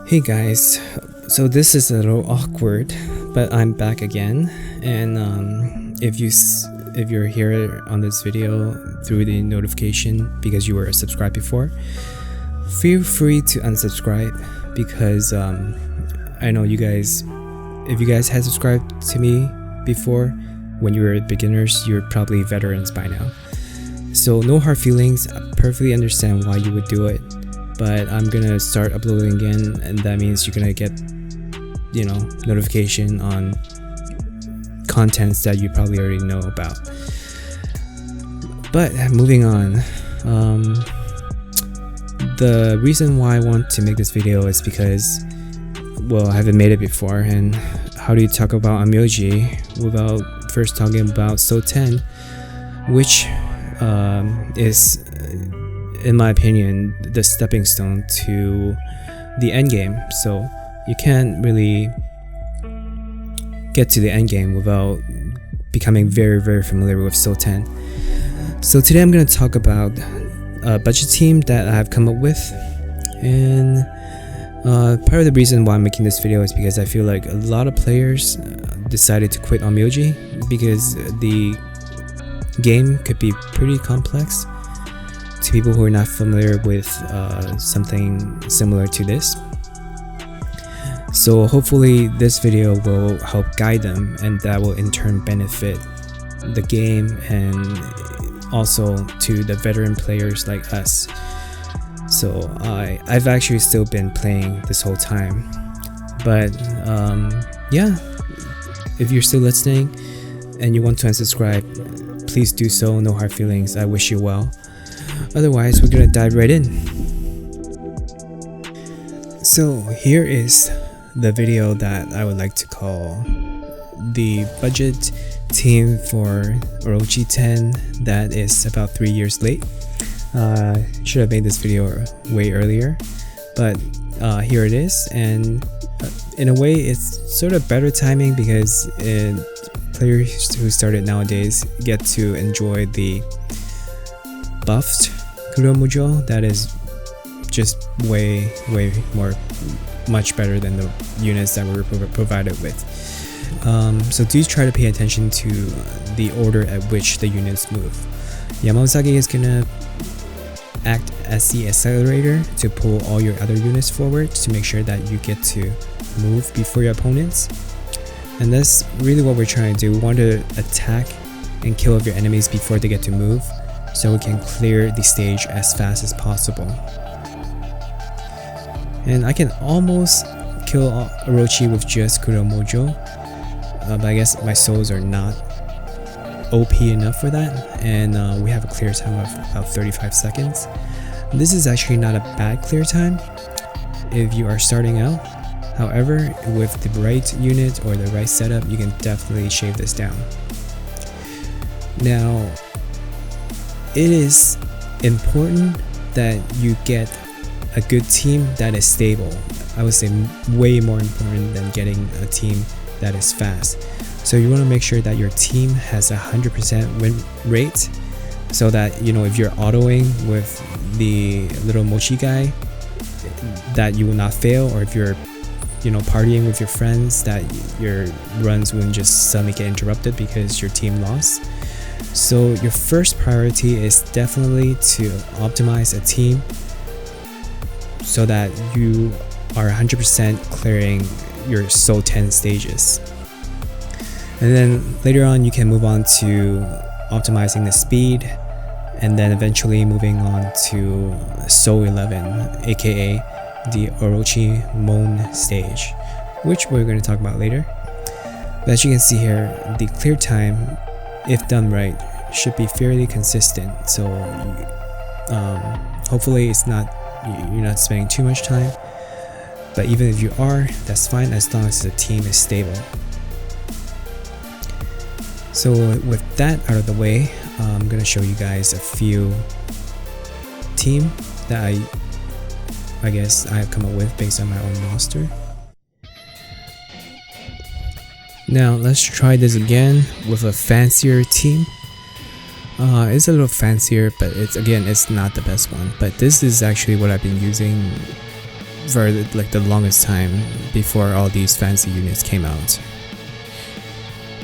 Hey guys, so this is a little awkward, but I'm back again, and if you're here on this video through the notification because you were subscribed before, feel free to unsubscribe because I know you guys, if you guys had subscribed to me before when you were beginners, you're probably veterans by now. So no hard feelings, I perfectly understand why you would do it. But I'm gonna start uploading again, and that means you're gonna get, notification on contents that you probably already know about. But moving on, the reason why I want to make this video is because, well, I haven't made it before, and how do you talk about emoji without first talking about S10, which is, in my opinion, the stepping stone to the endgame. So you can't really get to the endgame without becoming very, very familiar with S10. So today I'm going to talk about a budget team that I've come up with, and part of the reason why I'm making this video is because I feel like a lot of players decided to quit on Myoji because the game could be pretty complex to people who are not familiar with something similar to this. So hopefully this video will help guide them, and that will in turn benefit the game and also to the veteran players like us. So I've actually still been playing this whole time, but yeah, if you're still listening and you want to unsubscribe, please do so. No hard feelings, I wish you well. Otherwise, we're gonna dive right in. So here is the video that I would like to call the budget team for Orochi 10 that is about 3 years late. Should have made this video way earlier, but here it is, and in a way it's sort of better timing because players who started nowadays get to enjoy the buffed Kuromujo that is just way much better than the units that we were provided with. So do try to pay attention to the order at which the units move. Yamazaki is gonna act as the accelerator to pull all your other units forward to make sure that you get to move before your opponents. And that's really what we're trying to do. We want to attack and kill off your enemies before they get to move, so we can clear the stage as fast as possible. And I can almost kill Orochi with just Kuromojo, but I guess my souls are not OP enough for that, and we have a clear time of about 35 seconds. This is actually not a bad clear time if you are starting out. However, with the right unit or the right setup, you can definitely shave this down. Now, it is important that you get a good team that is stable. I would say way more important than getting a team that is fast. So you want to make sure that your team has 100% win rate, so that if you're autoing with the little mochi guy, that you will not fail, or if you're partying with your friends, that your runs wouldn't just suddenly get interrupted because your team lost. So your first priority is definitely to optimize a team so that you are 100% clearing your S10 stages. And then later on you can move on to optimizing the speed, and then eventually moving on to S11, aka the Orochi Moan stage, which we're going to talk about later. But as you can see here, the clear time, if done right, should be fairly consistent. So hopefully you're not spending too much time, but even if you are, that's fine as long as the team is stable. So with that out of the way, I'm going to show you guys a few team that I guess I have come up with based on my own roster. Now let's try this again with a fancier team. It's a little fancier, but it's not the best one. But this is actually what I've been using for like the longest time before all these fancy units came out.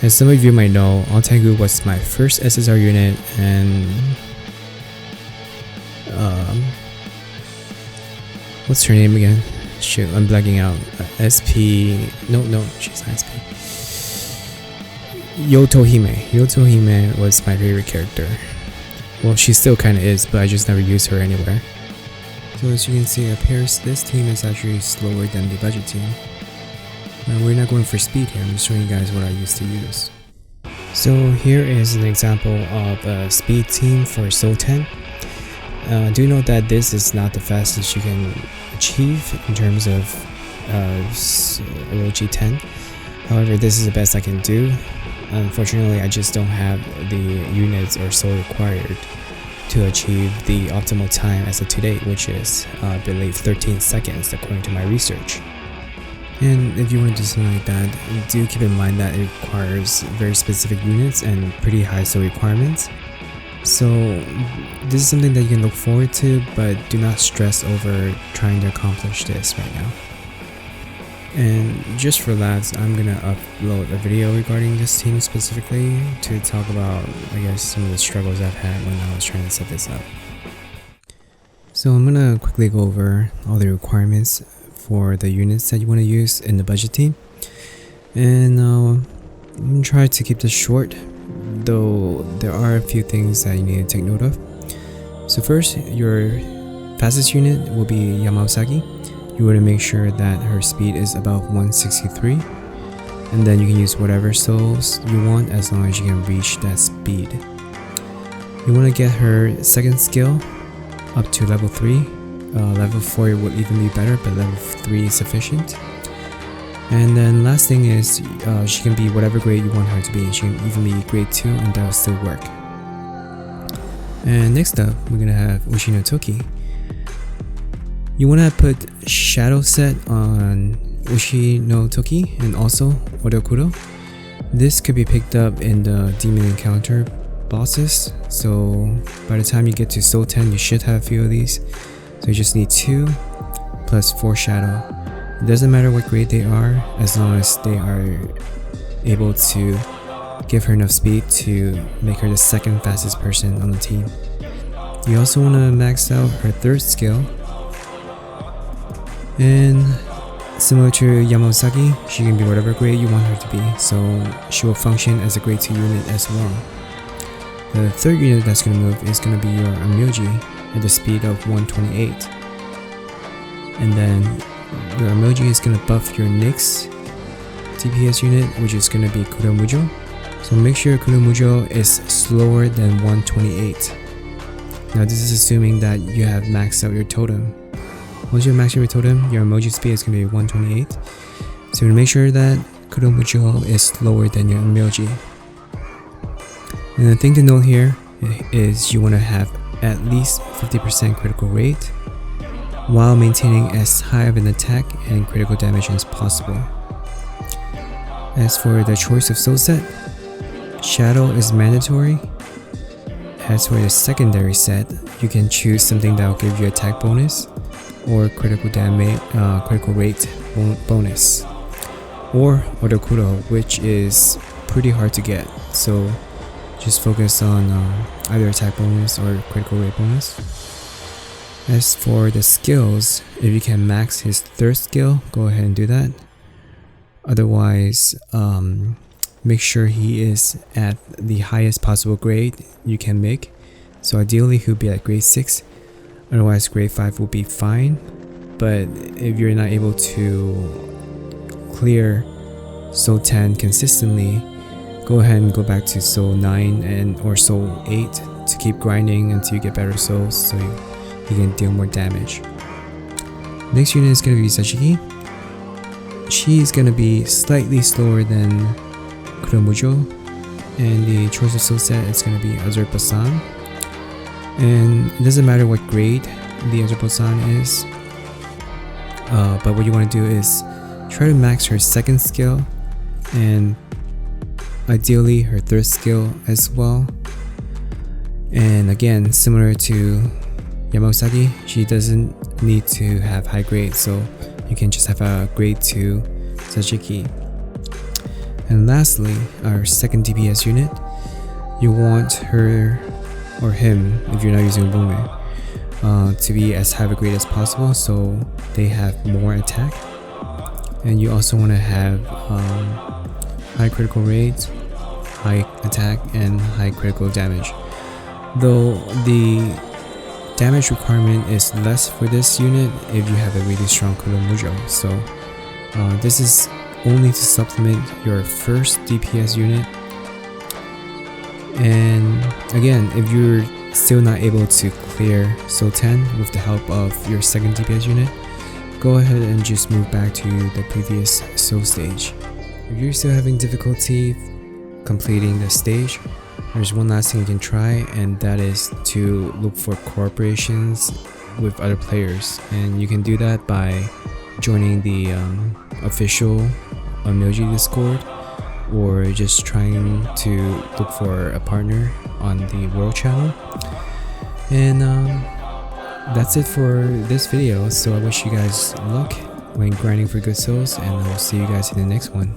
As some of you might know, Ontagu was my first SSR unit, and what's her name again? Shoot, I'm blanking out. No, she's not SP. Yotohime was my favorite character. Well, she still kinda is, but I just never used her anywhere. So as you can see up here, this team is actually slower than the budget team. Now we're not going for speed here, I'm just showing you guys what I used to use. So here is an example of a speed team for Soul 10. Do note that this is not the fastest you can achieve in terms of Orochi 10. However, this is the best I can do. Unfortunately, I just don't have the units or soul required to achieve the optimal time as of today, which is I believe 13 seconds according to my research. And if you want to do something like that, do keep in mind that it requires very specific units and pretty high soul requirements. So this is something that you can look forward to, but do not stress over trying to accomplish this right now. And just for laughs, I'm gonna upload a video regarding this team specifically to talk about, I guess, some of the struggles I've had when I was trying to set this up. So I'm gonna quickly go over all the requirements for the units that you want to use in the budget team, and I'm gonna try to keep this short, though there are a few things that you need to take note of. So first, your fastest unit will be Yamausagi. You want to make sure that her speed is about 163, and then you can use whatever souls you want as long as you can reach that speed. You want to get her second skill up to level 3. Level 4 would even be better, but level 3 is sufficient. And then last thing is she can be whatever grade you want her to be. She can even be grade 2 and that will still work. And next up, we're gonna have Uchi no Toki. You want to put Shadow Set on Uchi no Toki and also Odokuro. This could be picked up in the Demon Encounter bosses, so by the time you get to Soul 10 you should have a few of these. So you just need 2 plus 4 Shadow. It doesn't matter what grade they are, as long as they are able to give her enough speed to make her the second fastest person on the team. You also want to max out her third skill. And similar to Yamausagi, she can be whatever grade you want her to be, so she will function as a grade 2 unit as well. The third unit that's going to move is going to be your Amyoji at the speed of 128. And then your Amyoji is going to buff your next DPS unit, which is going to be Kuromujo. So make sure Kuromujo is slower than 128. Now this is assuming that you have maxed out your totem. Once you max your totem, your emoji speed is going to be 128. So to make sure that Kuromujo is lower than your emoji. And the thing to note here is you want to have at least 50% critical rate while maintaining as high of an attack and critical damage as possible. As for the choice of soul set, Shadow is mandatory. As for the secondary set, you can choose something that will give you attack bonus or critical damage, critical rate bonus, or Odokuro, which is pretty hard to get, so just focus on either attack bonus or critical rate bonus. As for the skills, if you can max his third skill, go ahead and do that. Otherwise, make sure he is at the highest possible grade you can make. So ideally he'll be at grade 6. Otherwise grade 5 will be fine, but if you're not able to clear Soul 10 consistently, go ahead and go back to Soul 9 or Soul 8 to keep grinding until you get better souls so you can deal more damage. Next unit is going to be Sashiki. She is going to be slightly slower than Kuromujo, and the choice of soul set is going to be Azurbasan. And it doesn't matter what grade the Azurbasan is, but what you want to do is try to max her second skill and ideally her third skill as well. And again, similar to Yamosaki, she doesn't need to have high grade, so you can just have a grade 2 Sajiki. And lastly, our second DPS unit, you want her or him, if you're not using Bunge, to be as high a grade as possible so they have more attack. And you also want to have high critical rate, high attack, and high critical damage. Though the damage requirement is less for this unit if you have a really strong Kuro Mujo. So this is only to supplement your first DPS unit. And again, if you're still not able to clear Soul 10 with the help of your second DPS unit, go ahead and just move back to the previous Soul stage. If you're still having difficulty completing the stage, there's one last thing you can try, and that is to look for cooperations with other players. And you can do that by joining the official Milji Discord, or just trying to look for a partner on the world channel. And that's it for this video, so I wish you guys luck when grinding for good souls, and I'll see you guys in the next one.